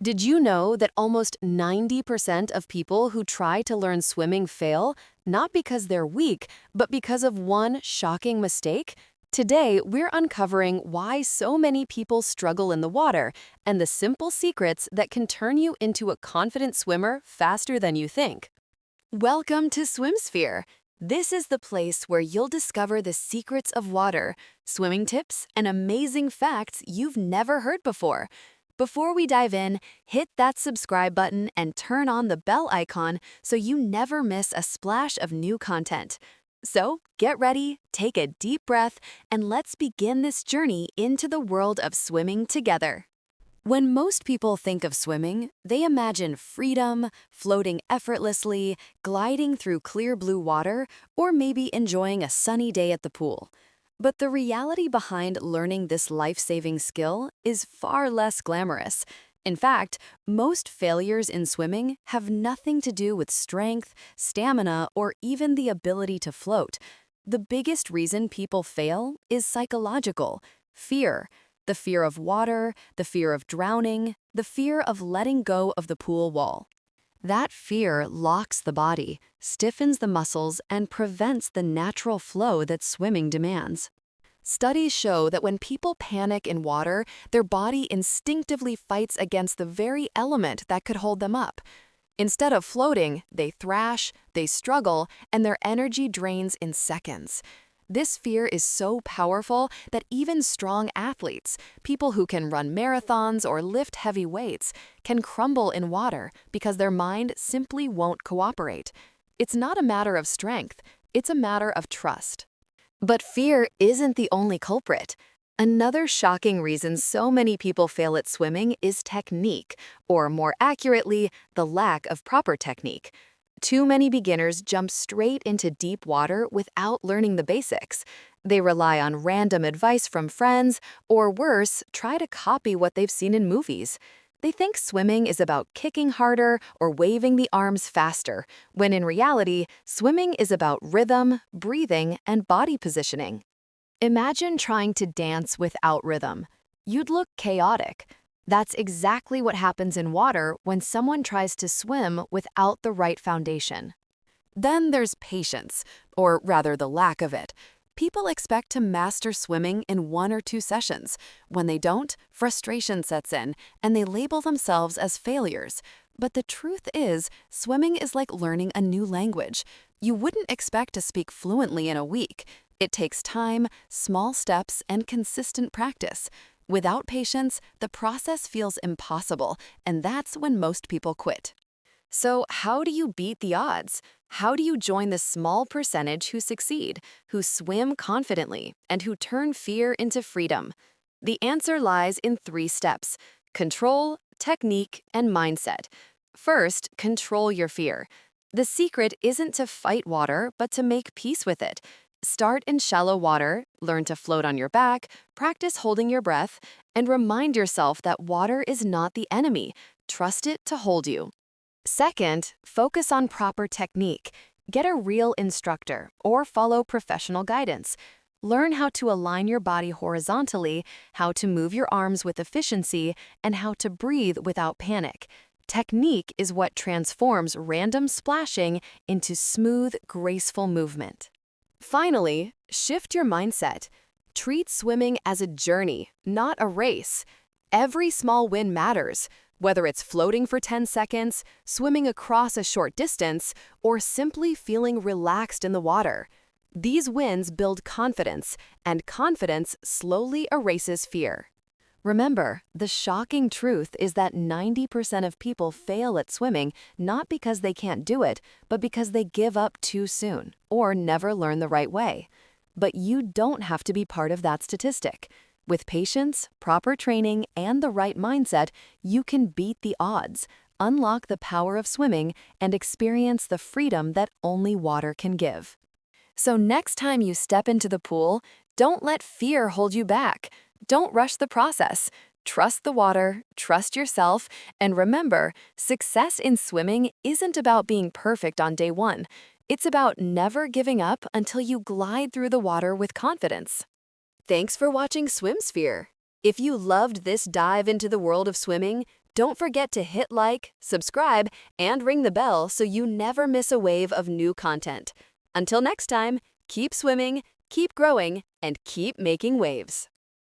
Did you know that almost 90% of people who try to learn swimming fail, not because they're weak, but because of one shocking mistake? Today, we're uncovering why so many people struggle in the water and the simple secrets that can turn you into a confident swimmer faster than you think. Welcome to SwimSphere. This is the place where you'll discover the secrets of water, swimming tips, and amazing facts you've never heard before. Before we dive in, hit that subscribe button and turn on the bell icon so you never miss a splash of new content. So, get ready, take a deep breath, and let's begin this journey into the world of swimming together. When most people think of swimming, they imagine freedom, floating effortlessly, gliding through clear blue water, or maybe enjoying a sunny day at the pool. But the reality behind learning this life-saving skill is far less glamorous. In fact, most failures in swimming have nothing to do with strength, stamina, or even the ability to float. The biggest reason people fail is psychological: fear. The fear of water, the fear of drowning, the fear of letting go of the pool wall. That fear locks the body, stiffens the muscles, and prevents the natural flow that swimming demands. Studies show that when people panic in water, their body instinctively fights against the very element that could hold them up. Instead of floating, they thrash, they struggle, and their energy drains in seconds. This fear is so powerful that even strong athletes, people who can run marathons or lift heavy weights, can crumble in water because their mind simply won't cooperate. It's not a matter of strength, it's a matter of trust. But fear isn't the only culprit. Another shocking reason so many people fail at swimming is technique, or more accurately, the lack of proper technique. Too many beginners jump straight into deep water without learning the basics. They rely on random advice from friends, or worse, try to copy what they've seen in movies. They think swimming is about kicking harder or waving the arms faster, when in reality, swimming is about rhythm, breathing, and body positioning. Imagine trying to dance without rhythm. You'd look chaotic. That's exactly what happens in water when someone tries to swim without the right foundation. Then there's patience, or rather the lack of it. People expect to master swimming in 1 or 2 sessions. When they don't, frustration sets in, and they label themselves as failures. But the truth is, swimming is like learning a new language. You wouldn't expect to speak fluently in a week. It takes time, small steps, and consistent practice. Without patience, the process feels impossible, and that's when most people quit. So how do you beat the odds? How do you join the small percentage who succeed, who swim confidently, and who turn fear into freedom? The answer lies in 3 steps: control, technique, and mindset. First, control your fear. The secret isn't to fight water, but to make peace with it. Start in shallow water, learn to float on your back, practice holding your breath, and remind yourself that water is not the enemy. Trust it to hold you. Second, focus on proper technique. Get a real instructor or follow professional guidance. Learn how to align your body horizontally, how to move your arms with efficiency, and how to breathe without panic. Technique is what transforms random splashing into smooth, graceful movement. Finally, shift your mindset. Treat swimming as a journey, not a race. Every small win matters, whether it's floating for 10 seconds, swimming across a short distance, or simply feeling relaxed in the water. These wins build confidence, and confidence slowly erases fear. Remember, the shocking truth is that 90% of people fail at swimming not because they can't do it, but because they give up too soon or never learn the right way. But you don't have to be part of that statistic. With patience, proper training, and the right mindset, you can beat the odds, unlock the power of swimming, and experience the freedom that only water can give. So next time you step into the pool, don't let fear hold you back. Don't rush the process. Trust the water, trust yourself, and remember, success in swimming isn't about being perfect on day 1. It's about never giving up until you glide through the water with confidence. Thanks for watching SwimSphere. If you loved this dive into the world of swimming, Don't forget to hit like, subscribe, and ring the bell so you never miss a wave of new content. Until next time, keep swimming, keep growing, and keep making waves.